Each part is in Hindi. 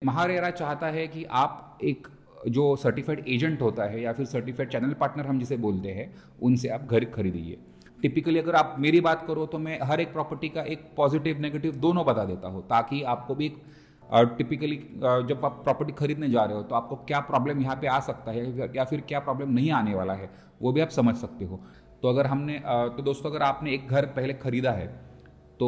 महारेरा चाहता है कि आप एक जो सर्टिफाइड एजेंट होता है या फिर सर्टिफाइड चैनल पार्टनर हम जिसे बोलते हैं, उनसे आप घर खरीदिए। टिपिकली अगर आप मेरी बात करो तो मैं हर एक प्रॉपर्टी का एक पॉजिटिव नेगेटिव दोनों बता देता हूँ, ताकि आपको भी टिपिकली जब आप प्रॉपर्टी खरीदने जा रहे हो तो आपको क्या प्रॉब्लम यहाँ पे आ सकता है या फिर क्या प्रॉब्लम नहीं आने वाला है, वो भी आप समझ सकते हो। तो अगर तो दोस्तों, अगर आपने एक घर पहले खरीदा है तो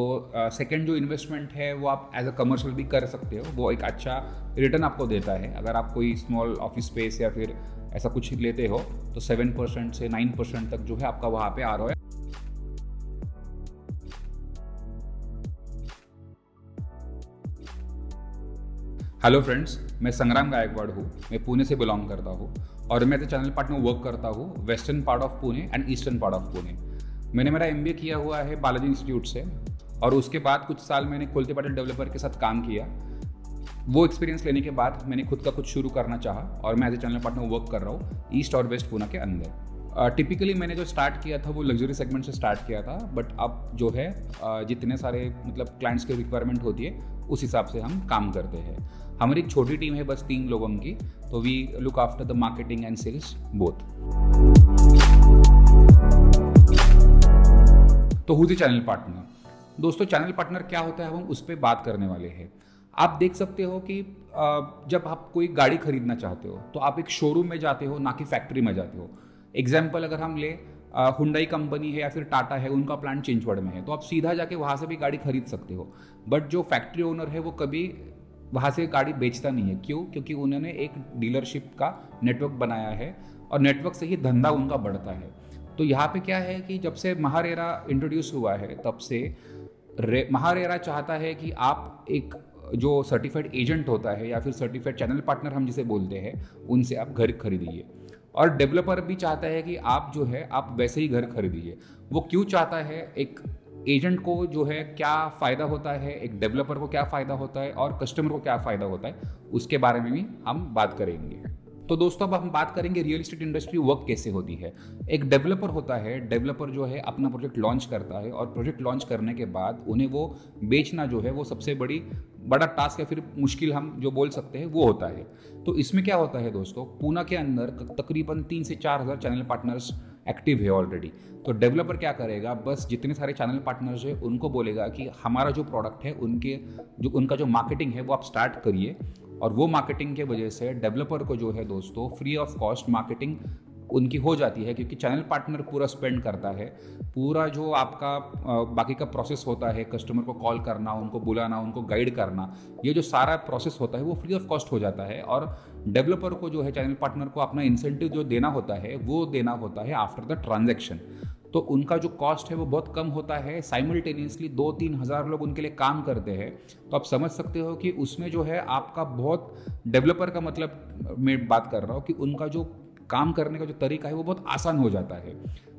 सेकंड जो इन्वेस्टमेंट है वो आप एज अ कमर्शियल भी कर सकते हो, वो एक अच्छा रिटर्न आपको देता है। अगर आप कोई स्मॉल ऑफिस स्पेस या फिर ऐसा कुछ लेते हो तो 7% से 9% तक जो है आपका वहाँ पे आ रहा है। हेलो फ्रेंड्स, मैं संग्राम गायकवाड़ हूँ। मैं पुणे से बिलोंग करता हूँ और मैं as a channel partner work करता हूँ western part of Pune and eastern part of Pune. मैंने मेरा MBA किया हुआ है बालाजी इंस्टीट्यूट से और उसके बाद कुछ साल मैंने खुलते पाटिल डेवलपर के साथ काम किया। वो एक्सपीरियंस लेने के बाद मैंने खुद का कुछ शुरू करना चाहा और मैं as a channel partner work कर रहा हूँ ईस्ट और वेस्ट पुणे के अंदर। टिपिकली मैंने जो स्टार्ट किया था वो लग्जरी सेगमेंट से स्टार्ट किया था, बट अब जो है जितने सारे क्लाइंट्स की रिक्वायरमेंट होती है उस हिसाब से हम काम करते हैं। हमारी एक छोटी टीम है, बस 3 लोगों की, तो we look after the marketing and sales both. तो who is the channel partner? दोस्तों, चैनल पार्टनर क्या होता है हम उस पर बात करने वाले हैं। आप देख सकते हो कि जब आप कोई गाड़ी खरीदना चाहते हो तो आप एक शोरूम में जाते हो, ना कि फैक्ट्री में जाते हो। एग्जाम्पल अगर हम ले, हुंडई कंपनी है या फिर टाटा है, उनका प्लांट चिंचवड़ में है, तो आप सीधा जाके वहाँ से भी गाड़ी खरीद सकते हो। बट जो फैक्ट्री ओनर है वो कभी वहाँ से गाड़ी बेचता नहीं है। क्यों? क्योंकि उन्होंने एक डीलरशिप का नेटवर्क बनाया है और नेटवर्क से ही धंधा उनका बढ़ता है। तो यहाँ पे क्या है कि जब से महारेरा इंट्रोड्यूस हुआ है तब से महारेरा चाहता है कि आप एक जो सर्टिफाइड एजेंट होता है या फिर सर्टिफाइड चैनल पार्टनर हम जिसे बोलते हैं, उनसे आप घर खरीदिए। और डेवलपर भी चाहता है कि आप जो है आप वैसे ही घर खरीदिए। वो क्यों चाहता है? एक एजेंट को जो है क्या फ़ायदा होता है, एक डेवलपर को क्या फ़ायदा होता है और कस्टमर को क्या फ़ायदा होता है, उसके बारे में भी हम बात करेंगे। तो दोस्तों, अब हम बात करेंगे रियल एस्टेट इंडस्ट्री वर्क कैसे होती है। एक डेवलपर होता है, डेवलपर जो है अपना प्रोजेक्ट लॉन्च करता है और प्रोजेक्ट लॉन्च करने के बाद उन्हें वो बेचना जो है वो सबसे बड़ा टास्क या फिर मुश्किल हम जो बोल सकते हैं वो होता है। तो इसमें क्या होता है दोस्तों, पुणे के अंदर तकरीबन 3 से 4 हज़ार चैनल पार्टनर्स एक्टिव है ऑलरेडी। तो डेवलपर क्या करेगा, बस जितने सारे चैनल पार्टनर्स है उनको बोलेगा कि हमारा जो प्रोडक्ट है उनका जो मार्केटिंग है वो आप स्टार्ट करिए। और वो मार्केटिंग के वजह से डेवलपर को जो है दोस्तों फ्री ऑफ कॉस्ट मार्केटिंग उनकी हो जाती है, क्योंकि चैनल पार्टनर पूरा स्पेंड करता है। पूरा जो आपका बाकी का प्रोसेस होता है, कस्टमर को कॉल करना, उनको बुलाना, उनको गाइड करना, ये जो सारा प्रोसेस होता है वो फ्री ऑफ कॉस्ट हो जाता है। और डेवलपर को जो है चैनल पार्टनर को अपना इंसेंटिव जो देना होता है वो देना होता है आफ्टर द ट्रांजैक्शन। तो उनका जो कॉस्ट है वो बहुत कम होता है। साइमल्टेनियसली 2-3 हज़ार लोग उनके लिए काम करते हैं। तो आप समझ सकते हो कि उसमें जो है आपका बहुत डेवलपर का मतलब मैं बात कर रहा हूँ कि उनका जो काम करने का जो तरीका है वो बहुत आसान हो जाता है।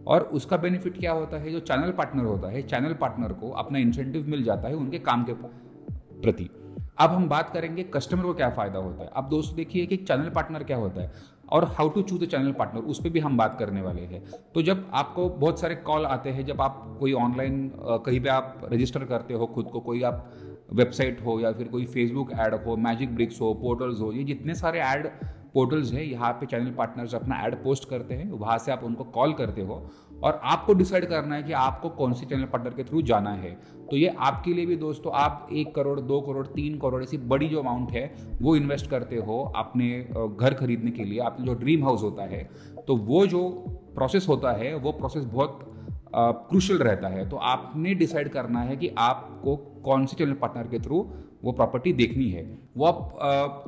और उसका बेनिफिट क्या होता है, जो चैनल पार्टनर होता है, चैनल पार्टनर को अपना इंसेंटिव मिल जाता है उनके काम के प्रति। अब हम बात करेंगे कस्टमर को क्या फ़ायदा होता है। अब दोस्तों देखिए कि चैनल पार्टनर क्या होता है और how to choose the channel partner, उस पर भी हम बात करने वाले हैं। तो जब आपको बहुत सारे कॉल आते हैं, जब आप कोई ऑनलाइन कहीं पे आप रजिस्टर करते हो खुद को, कोई आप वेबसाइट हो या फिर कोई फेसबुक ऐड हो, मैजिक ब्रिक्स हो, पोर्टल्स हो, ये जितने सारे ऐड पोर्टल्स है, यहाँ पे चैनल पार्टनर्स अपना ऐड पोस्ट करते हैं, वहाँ से आप उनको कॉल करते हो और आपको डिसाइड करना है कि आपको कौन सी चैनल पार्टनर के थ्रू जाना है। तो ये आपके लिए भी दोस्तों, आप 1 करोड़ 2 करोड़ 3 करोड़ ऐसी बड़ी जो अमाउंट है वो इन्वेस्ट करते हो अपने घर खरीदने के लिए, आपका जो ड्रीम हाउस होता है, तो वो जो प्रोसेस होता है वो प्रोसेस बहुत क्रूशियल रहता है। तो आपने डिसाइड करना है कि आपको कौन से चैनल पार्टनर के थ्रू वो प्रॉपर्टी देखनी है। वो आप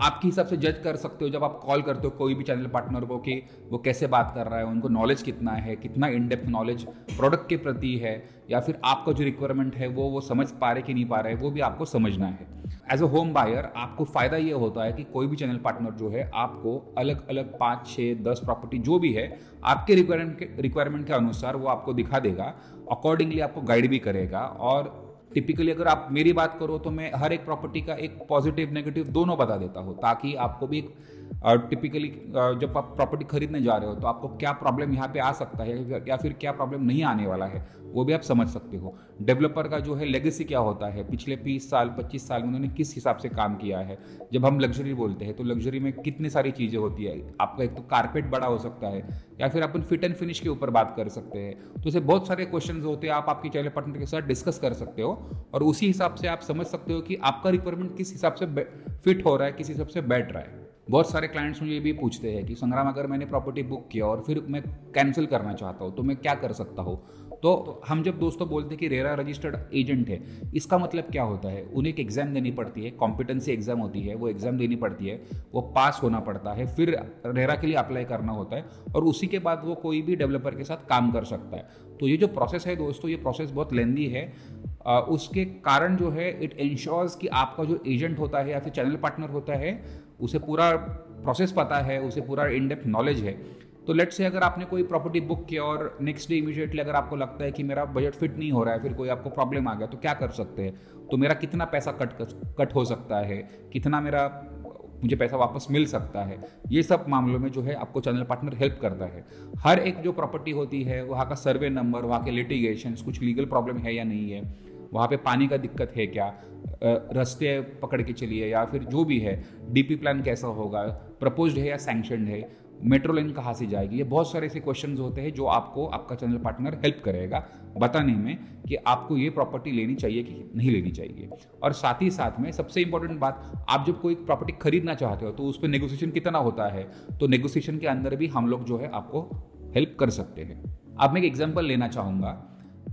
आपके हिसाब से जज कर सकते हो जब आप कॉल करते हो कोई भी चैनल पार्टनर को कि वो कैसे बात कर रहा है, उनको नॉलेज कितना है, कितना इन डेप्थ नॉलेज प्रोडक्ट के प्रति है, या फिर आपका जो रिक्वायरमेंट है वो समझ पा रहे कि नहीं पा रहे, वो भी आपको समझना है। एज अ होम बायर आपको फ़ायदा ये होता है कि कोई भी चैनल पार्टनर जो है आपको अलग अलग 5, 6, 10 प्रॉपर्टी जो भी है आपके रिक्वायरमेंट के अनुसार वो आपको दिखा देगा, अकॉर्डिंगली आपको गाइड भी करेगा। और टिपिकली अगर आप मेरी बात करो तो मैं हर एक प्रॉपर्टी का एक पॉजिटिव नेगेटिव दोनों बता देता हूँ, ताकि आपको भी टिपिकली जब आप प्रॉपर्टी खरीदने जा रहे हो तो आपको क्या प्रॉब्लम यहाँ पे आ सकता है या फिर क्या प्रॉब्लम नहीं आने वाला है, वो भी आप समझ सकते हो। डेवलपर का जो है लेगेसी क्या होता है, पिछले 20 साल 25 साल में उन्होंने किस हिसाब से काम किया है। जब हम लग्जरी बोलते हैं तो लग्जरी में कितनी सारी चीज़ें होती है, आपका एक तो कारपेट बड़ा हो सकता है, या फिर अपन फिट एंड फिनिश के ऊपर बात कर सकते हैं। तो इसे बहुत सारे क्वेश्चन होते हैं, आप आपके चैनल पार्टनर के साथ डिस्कस कर सकते हो और उसी हिसाब से आप समझ सकते हो कि आपका रिक्वायरमेंट किस हिसाब से फिट हो रहा है, किस हिसाब से बैठ रहा है। बहुत सारे क्लाइंट्स मुझे ये भी पूछते हैं कि संग्राम, अगर मैंने प्रॉपर्टी बुक किया और फिर मैं कैंसिल करना चाहता हूँ तो मैं क्या कर सकता हूँ। तो हम जब दोस्तों बोलते हैं कि रेरा रजिस्टर्ड एजेंट है, इसका मतलब क्या होता है, उन्हें एक एग्जाम देनी पड़ती है, कॉम्पिटेंसी एग्जाम होती है, वो एग्जाम देनी पड़ती है, वो पास होना पड़ता है, फिर रेरा के लिए अप्लाई करना होता है और उसी के बाद वो कोई भी डेवलपर के साथ काम कर सकता है। तो ये जो प्रोसेस है दोस्तों, ये प्रोसेस बहुत लेंदी है। उसके कारण जो है इट इंश्योर्स कि आपका जो एजेंट होता है या फिर चैनल पार्टनर होता है उसे पूरा प्रोसेस पता है, उसे पूरा इन डेप्थ नॉलेज है। तो लेट्स से अगर आपने कोई प्रॉपर्टी बुक किया और नेक्स्ट डे इमीडिएटली अगर आपको लगता है कि मेरा बजट फिट नहीं हो रहा है, फिर कोई आपको प्रॉब्लम आ गया, तो क्या कर सकते हैं, तो मेरा कितना पैसा कट हो सकता है, कितना मुझे पैसा वापस मिल सकता है, ये सब मामलों में जो है आपको चैनल पार्टनर हेल्प करता है। हर एक जो प्रॉपर्टी होती है, वहाँ का सर्वे नंबर, वहाँ के लिटिगेशंस, कुछ लीगल प्रॉब्लम है या नहीं है, वहाँ पे पानी का दिक्कत है क्या, रास्ते पकड़ के चलिए, या फिर जो भी है डीपी प्लान कैसा होगा, प्रपोज्ड है या सैंक्शनड है, मेट्रो लाइन कहाँ से जाएगी, ये बहुत सारे ऐसे क्वेश्चंस होते हैं जो आपको आपका चैनल पार्टनर हेल्प करेगा बताने में कि आपको ये प्रॉपर्टी लेनी चाहिए कि नहीं लेनी चाहिए। और साथ ही साथ में सबसे इंपॉर्टेंट बात, आप जब कोई प्रॉपर्टी खरीदना चाहते हो तो उस पर नेगोशिएशन कितना होता है, तो नेगोशिएशन के अंदर भी हम लोग जो है आपको हेल्प कर सकते हैं। अब मैं एक एग्जाम्पल लेना चाहूँगा।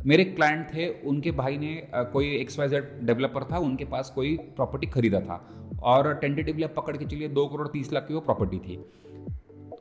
मेरे क्लाइंट थे, उनके भाई ने कोई XYZ डेवलपर था, उनके पास कोई प्रॉपर्टी खरीदा था और टेंटेटिवली आप पकड़ के चलिए 2 करोड़ 30 लाख की वो प्रॉपर्टी थी।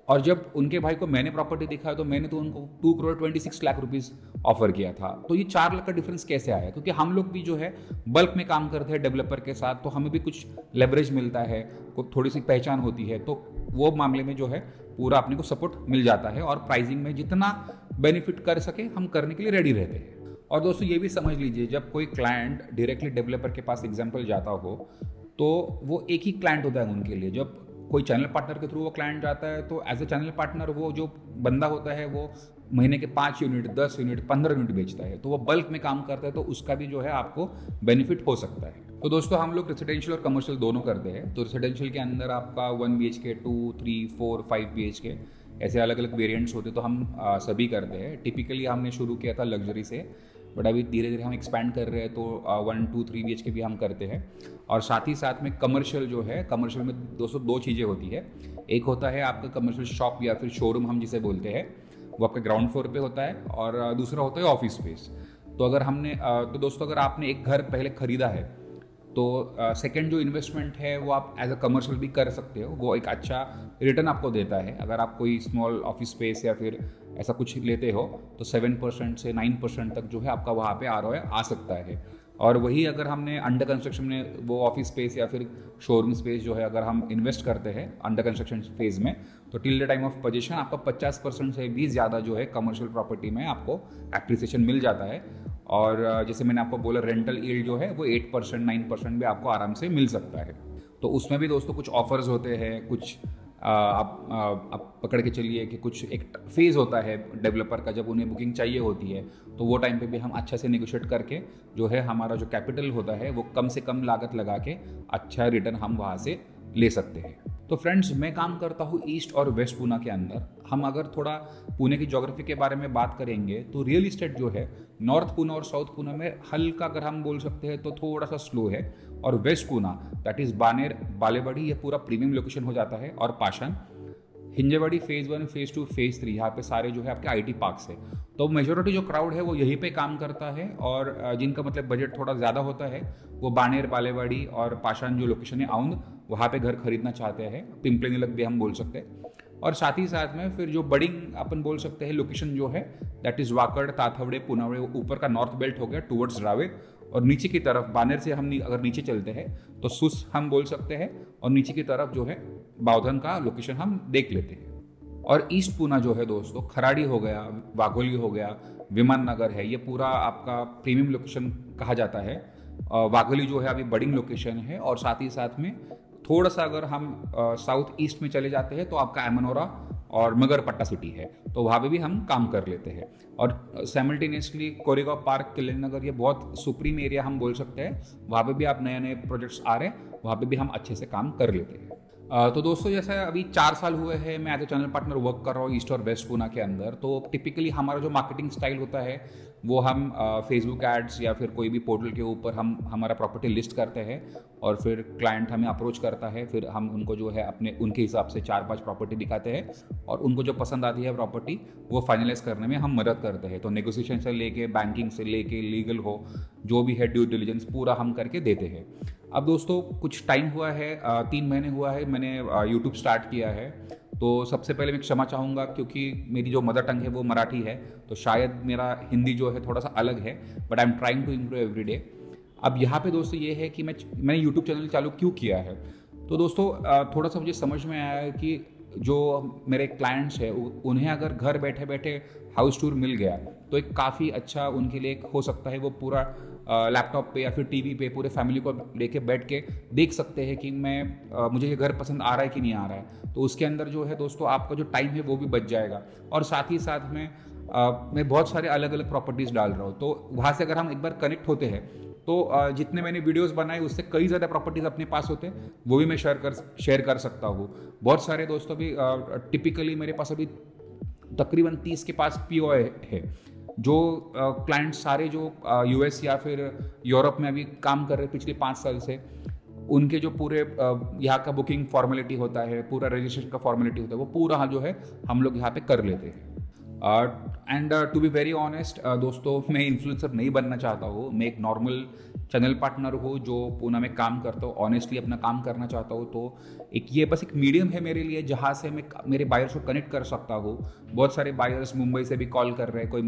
और जब उनके भाई को मैंने प्रॉपर्टी दिखाया तो मैंने तो उनको 2 करोड़ 26 लाख रुपीस ऑफर किया था। तो ये 4 लाख का डिफरेंस कैसे आया, क्योंकि हम लोग भी जो है बल्क में काम करते हैं डेवलपर के साथ, तो हमें भी कुछ लेवरेज मिलता है, कोई थोड़ी सी पहचान होती है, तो वो मामले में जो है पूरा अपने को सपोर्ट मिल जाता है और प्राइसिंग में जितना बेनिफिट कर सके हम करने के लिए रेडी रहते हैं। और दोस्तों ये भी समझ लीजिए, जब कोई क्लाइंट डायरेक्टली डेवलपर के पास एग्जाम्पल जाता हो तो वो एक ही क्लाइंट होता है उनके लिए। जब कोई चैनल पार्टनर के थ्रू वो क्लाइंट जाता है तो एज ए चैनल पार्टनर वो जो बंदा होता है वो महीने के 5 यूनिट 10 यूनिट 15 यूनिट बेचता है, तो वो बल्क में काम करता है, तो उसका भी जो है आपको बेनिफिट हो सकता है। तो दोस्तों हम लोग रेसिडेंशियल और कमर्शियल दोनों करते हैं। तो रेसिडेंशियल के अंदर आपका 1 BHK 2 3 4 5 BHK ऐसे अलग अलग वेरिएंट्स होते, तो हम सभी करते हैं। टिपिकली हमने शुरू किया था लग्जरी से, बट अभी धीरे धीरे हम एक्सपैंड कर रहे हैं, तो 1 2 3 BHK भी हम करते हैं। और साथ ही साथ में कमर्शियल जो है, कमर्शियल में दोस्तों 2 चीज़ें होती है। एक होता है आपका कमर्शियल शॉप या फिर शोरूम हम जिसे बोलते हैं, वो आपके ग्राउंड फ्लोर पे होता है, और दूसरा होता है ऑफिस स्पेस। तो अगर हमने तो दोस्तों अगर आपने एक घर पहले खरीदा है तो सेकंड जो इन्वेस्टमेंट है वो आप एज अ कमर्शियल भी कर सकते हो, वो एक अच्छा रिटर्न आपको देता है। अगर आप कोई स्मॉल ऑफिस स्पेस या फिर ऐसा कुछ लेते हो तो 7% से 9% तक जो है आपका वहाँ पे ROI आ सकता है। और वही अगर हमने अंडर कंस्ट्रक्शन में वो ऑफिस स्पेस या फिर शोरूम स्पेस जो है अगर हम इन्वेस्ट करते हैं अंडर कंस्ट्रक्शन फेज में, तो till the time of position आपका 50% से भी ज़्यादा जो है कमर्शियल प्रॉपर्टी में आपको एप्रिसिएशन मिल जाता है। और जैसे मैंने आपको बोला रेंटल यील्ड जो है वो 8% 9% भी आपको आराम से मिल सकता है। तो उसमें भी दोस्तों कुछ ऑफर्स होते हैं, कुछ आप पकड़ के चलिए कि कुछ एक फेज़ होता है डेवलपर का, जब उन्हें बुकिंग चाहिए होती है तो वो टाइम पे भी हम अच्छा से नेगोशिएट करके जो है हमारा जो कैपिटल होता है वो कम से कम लागत लगा के अच्छा रिटर्न हम वहाँ से ले सकते हैं। तो फ्रेंड्स मैं काम करता हूँ ईस्ट और वेस्ट पूना के अंदर। हम अगर थोड़ा पुणे की ज्योग्राफी के बारे में बात करेंगे तो रियल इस्टेट जो है नॉर्थ पूना और साउथ पूना में हल्का अगर हम बोल सकते हैं तो थोड़ा सा स्लो है, और west Poona that is Baner Balewadi ये पूरा प्रीमियम लोकेशन हो जाता है, और पाषाण हिंजेवाड़ी फेज़ 1 फेज़ 2 फेज़ 3 यहाँ पे सारे जो है आपके IT पार्क्स है। तो मेजोरिटी जो क्राउड है वो यहीं पे काम करता है, और जिनका मतलब बजट थोड़ा ज़्यादा होता है वो बानेर बालेवाड़ी और पाषाण जो लोकेशन है औंध वहाँ पे घर खरीदना चाहते हैं, पिंपले निलक भी हम बोल सकते हैं। और साथ ही साथ में फिर जो बडिंग अपन बोल सकते हैं लोकेशन जो है दैट इज़ वाकड़ ताथवड़े पुनावड़े, ऊपर का नॉर्थ बेल्ट हो गया टूवर्ड्स रावेत, और नीचे की तरफ बानेर से हम अगर नीचे चलते हैं तो सुस हम बोल सकते हैं, और नीचे की तरफ जो है बाउधन का लोकेशन हम देख लेते हैं। और ईस्ट पूना जो है दोस्तों खराड़ी हो गया, वाघोली हो गया, विमान नगर है, ये पूरा आपका प्रीमियम लोकेशन कहा जाता है। वाघोली जो है अभी बडिंग लोकेशन है, और साथ ही साथ में थोड़ा सा अगर हम साउथ ईस्ट में चले जाते हैं तो आपका एमनोरा और मगरपट्टा सिटी है, तो वहाँ पे भी हम काम कर लेते हैं। और साइमल्टेनियसली कोरेगांव पार्क, कल्याण नगर, ये बहुत सुप्रीम एरिया हम बोल सकते हैं, वहाँ पे भी आप नए नए प्रोजेक्ट्स आ रहे हैं, वहाँ पे भी हम अच्छे से काम कर लेते हैं। तो दोस्तों जैसे अभी 4 साल हुए हैं मैं as a channel partner work कर रहा हूँ ईस्ट और वेस्ट पूना के अंदर। तो टिपिकली हमारा जो मार्केटिंग स्टाइल होता है वो हम फेसबुक एड्स या फिर कोई भी पोर्टल के ऊपर हम हमारा प्रॉपर्टी लिस्ट करते हैं और फिर क्लाइंट हमें अप्रोच करता है, फिर हम उनको जो है उनके हिसाब से 4-5 प्रॉपर्टी दिखाते हैं और उनको जो पसंद आती है प्रॉपर्टी वो फाइनलाइज करने में हम मदद करते हैं। तो नेगोशिएशन से लेके बैंकिंग से लेके लीगल हो, जो भी है ड्यू डिलिजेंस पूरा हम करके देते हैं। अब दोस्तों कुछ टाइम हुआ है, 3 महीने हुआ है मैंने यूट्यूब स्टार्ट किया है। तो सबसे पहले मैं क्षमा चाहूँगा क्योंकि मेरी जो मदर टंग है वो मराठी है, तो शायद मेरा हिंदी जो है थोड़ा सा अलग है, but I am trying to improve every day. अब यहाँ पे दोस्तों ये है कि मैंने यूट्यूब चैनल चालू क्यों किया है। तो दोस्तों थोड़ा सा मुझे समझ में आया है कि जो मेरे क्लाइंट्स हैं उन्हें अगर घर बैठे बैठे हाउस टूर मिल गया तो एक काफ़ी अच्छा उनके लिए हो सकता है। वो पूरा लैपटॉप पे या फिर टीवी पे पूरे फैमिली को लेके बैठ के देख सकते हैं कि मुझे ये घर पसंद आ रहा है कि नहीं आ रहा है। तो उसके अंदर जो है दोस्तों आपका जो टाइम है वो भी बच जाएगा और साथ ही साथ में मैं बहुत सारे अलग अलग प्रॉपर्टीज़ डाल रहा हूँ। तो वहाँ से अगर हम एक बार कनेक्ट होते हैं तो जितने मैंने वीडियोस बनाए उससे कई ज़्यादा प्रॉपर्टीज़ अपने पास होते हैं, वो भी मैं शेयर कर सकता हूँ। बहुत सारे दोस्तों भी टिपिकली मेरे पास अभी तकरीबन 30 के पास POI है, जो क्लाइंट सारे जो US या फिर यूरोप में अभी काम कर रहे हैं पिछले 5 साल से, उनके जो पूरे यहाँ का बुकिंग फॉर्मेलिटी होता है, पूरा रजिस्ट्रेशन का फॉर्मेलिटी होता है, वो पूरा जो है हम लोग यहाँ पे कर लेते हैं। And to be very honest दोस्तों, मैं इन्फ्लुएंसर नहीं बनना चाहता हूँ। मैं एक नॉर्मल चैनल पार्टनर हूँ जो पूना में काम करता हूँ, ऑनेस्टली अपना काम करना चाहता हूँ। तो ये बस एक मीडियम है मेरे लिए जहाँ से मैं मेरे बायर्स को कनेक्ट कर सकता हूँ। बहुत सारे बायर्स मुंबई से भी कॉल कर रहे हैं, कोई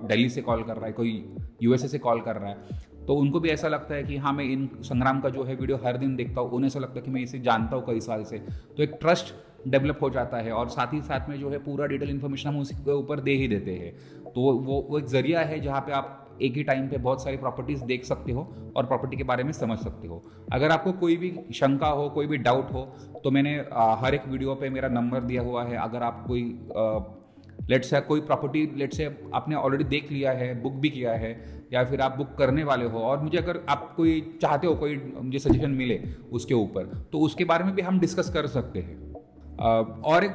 दिल्ली से कॉल कर रहा है, कोई USA से कॉल कर रहा है। तो उनको भी ऐसा लगता है कि हाँ, मैं इन संग्राम का जो है वीडियो हर दिन देखता हूँ, उन्हें ऐसा लगता है कि मैं इसे जानता हूँ कई साल से। तो एक ट्रस्ट डेवलप हो जाता है और साथ ही साथ में जो है पूरा डिटेल इन्फॉर्मेशन हम उसके ऊपर दे ही देते हैं। तो वो एक जरिया है जहाँ पे आप एक ही टाइम पे बहुत सारी प्रॉपर्टीज़ देख सकते हो और प्रॉपर्टी के बारे में समझ सकते हो। अगर आपको कोई भी शंका हो, कोई भी डाउट हो, तो मैंने हर एक वीडियो पे मेरा नंबर दिया हुआ है। अगर आप कोई लेट्स से कोई प्रॉपर्टी लेट्स से आपने ऑलरेडी देख लिया है, बुक भी किया है, या फिर आप बुक करने वाले हो और मुझे अगर आप कोई चाहते हो कोई मुझे सजेशन मिले उसके ऊपर, तो उसके बारे में भी हम डिस्कस कर सकते हैं। और एक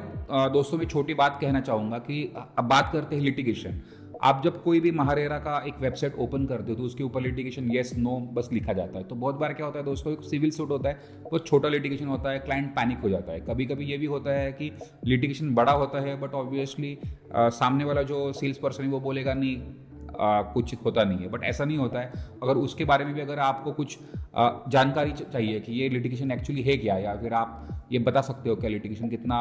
दोस्तों मैं छोटी बात कहना चाहूँगा कि अब बात करते हैं लिटिगेशन। आप जब कोई भी महारेरा का एक वेबसाइट ओपन करते हो तो उसके ऊपर लिटिगेशन येस नो बस लिखा जाता है। तो बहुत बार क्या होता है दोस्तों, एक सिविल सूट होता है, बहुत छोटा लिटिगेशन होता है, क्लाइंट पैनिक हो जाता है। कभी कभी ये भी होता है कि लिटिगेशन बड़ा होता है बट ऑब्वियसली सामने वाला जो सेल्स पर्सन है वो बोलेगा नहीं कुछ होता नहीं है, बट ऐसा नहीं होता है। अगर उसके बारे में भी अगर आपको कुछ जानकारी चाहिए कि ये लिटिगेशन एक्चुअली है क्या, या फिर आप ये बता सकते हो क्या लिटिगेशन कितना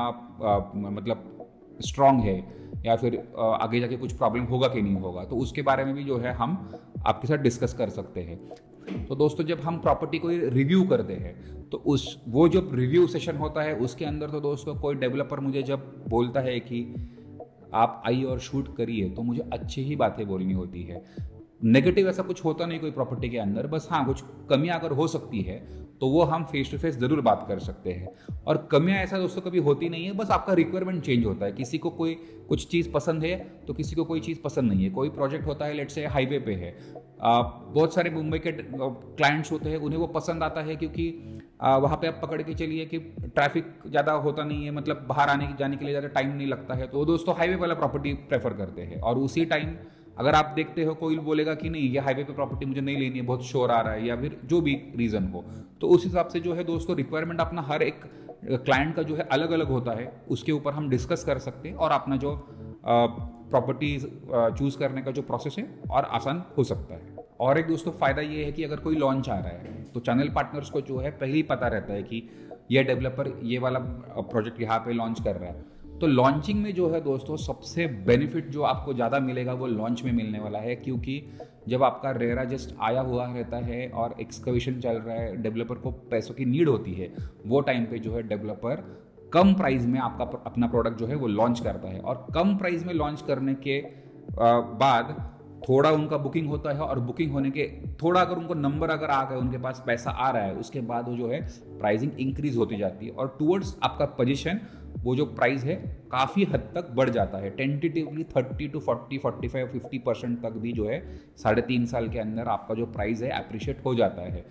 मतलब स्ट्रॉन्ग है, या फिर आगे जाके कुछ प्रॉब्लम होगा कि नहीं होगा, तो उसके बारे में भी जो है हम आपके साथ डिस्कस कर सकते हैं। तो दोस्तों जब हम प्रॉपर्टी को रिव्यू करते हैं तो वो जो रिव्यू सेशन होता है उसके अंदर तो दोस्तों कोई डेवलपर मुझे जब बोलता है कि आप आइए और शूट करिए, तो मुझे अच्छी ही बातें बोलनी होती है। नेगेटिव ऐसा कुछ होता नहीं कोई प्रॉपर्टी के अंदर, बस हाँ कुछ कमियां अगर हो सकती है तो वो हम फेस टू फेस ज़रूर बात कर सकते हैं। और कमियां ऐसा दोस्तों कभी होती नहीं है, बस आपका रिक्वायरमेंट चेंज होता है। किसी को कोई कुछ चीज़ पसंद है तो किसी को कोई चीज़ पसंद नहीं है। कोई प्रोजेक्ट होता है लेट्स से हाईवे पे है, बहुत सारे मुंबई के क्लाइंट्स होते हैं, उन्हें वो पसंद आता है क्योंकि वहाँ पे आप पकड़ के चलिए कि ट्रैफिक ज़्यादा होता नहीं है, मतलब बाहर आने जाने के लिए ज़्यादा टाइम नहीं लगता है, तो दोस्तों हाईवे वाला प्रॉपर्टी प्रेफर करते हैं। और उसी टाइम अगर आप देखते हो कोई बोलेगा कि नहीं ये हाईवे पे प्रॉपर्टी मुझे नहीं लेनी है, बहुत शोर आ रहा है, या फिर जो भी रीज़न हो, तो उस हिसाब से जो है दोस्तों रिक्वायरमेंट अपना हर एक क्लाइंट का जो है अलग अलग होता है, उसके ऊपर हम डिस्कस कर सकते हैं और अपना जो प्रॉपर्टी चूज़ करने का जो प्रोसेस है और आसान हो सकता है। और एक दोस्तों फ़ायदा ये है कि अगर कोई लॉन्च आ रहा है तो चैनल पार्टनर्स को जो है पहले ही पता रहता है कि यह डेवलपर ये वाला प्रोजेक्ट यहाँ पे लॉन्च कर रहा है। तो लॉन्चिंग में जो है दोस्तों सबसे बेनिफिट जो आपको ज़्यादा मिलेगा वो लॉन्च में मिलने वाला है, क्योंकि जब आपका रेरा जस्ट आया हुआ रहता है और एक्सकवेशन चल रहा है, डेवलपर को पैसों की नीड होती है, वो टाइम पे जो है डेवलपर कम प्राइस में आपका अपना प्रोडक्ट जो है वो लॉन्च करता है। और कम प्राइस में लॉन्च करने के बाद थोड़ा उनका बुकिंग होता है, और बुकिंग होने के थोड़ा अगर उनको नंबर अगर आ गए, उनके पास पैसा आ रहा है, उसके बाद वो जो है प्राइसिंग इंक्रीज होती जाती है और टुवर्ड्स आपका पोजीशन वो जो प्राइस है काफ़ी हद तक बढ़ जाता है। टेंटेटिवली 30 to 40, 45, 50% तक भी जो है 3.5 साल के अंदर आपका जो प्राइस है अप्रिशिएट हो जाता है।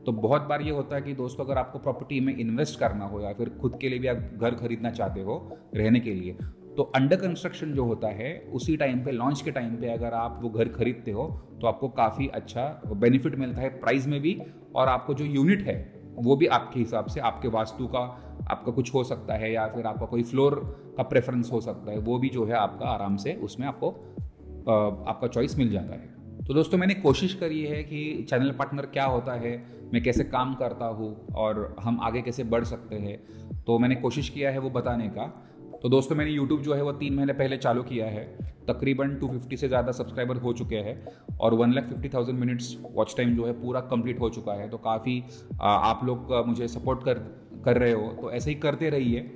तो बहुत बार ये होता है कि दोस्तों अगर आपको प्रॉपर्टी में इन्वेस्ट करना हो या फिर खुद के लिए भी आप घर खरीदना चाहते हो रहने के लिए, तो अंडर कंस्ट्रक्शन जो होता है उसी टाइम पे, लॉन्च के टाइम पे अगर आप वो घर खरीदते हो तो आपको काफ़ी अच्छा बेनिफिट मिलता है प्राइस में भी, और आपको जो यूनिट है वो भी आपके हिसाब से, आपके वास्तु का आपका कुछ हो सकता है या फिर आपका कोई फ्लोर का प्रेफरेंस हो सकता है, वो भी जो है आपका आराम से उसमें आपको आपका चॉइस मिल जाता है। तो दोस्तों मैंने कोशिश करी है कि चैनल पार्टनर क्या होता है, मैं कैसे काम करता हूँ और हम आगे कैसे बढ़ सकते हैं, तो मैंने कोशिश किया है वो बताने का। तो दोस्तों मैंने YouTube जो है वो 3 महीने पहले चालू किया है, तकरीबन 250 से ज़्यादा सब्सक्राइबर हो चुके हैं और 1,50,000 मिनट्स वॉच टाइम जो है पूरा कंप्लीट हो चुका है। तो काफ़ी आप लोग मुझे सपोर्ट कर रहे हो, तो ऐसे ही करते रहिए।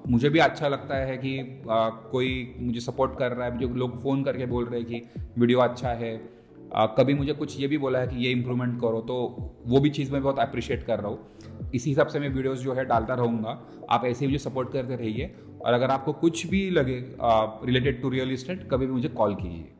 मुझे भी अच्छा लगता है कि कोई मुझे सपोर्ट कर रहा है, जो लोग फ़ोन करके बोल रहे हैं कि वीडियो अच्छा है। कभी मुझे कुछ ये भी बोला है कि ये इम्प्रूवमेंट करो, तो वो भी चीज़ मैं बहुत अप्रिशिएट कर रहा हूँ। इसी हिसाब से मैं वीडियोस जो है डालता रहूँगा, आप ऐसे ही मुझे सपोर्ट करते रहिए। और अगर आपको कुछ भी लगे रिलेटेड टू रियल इस्टेट, कभी भी मुझे कॉल कीजिए।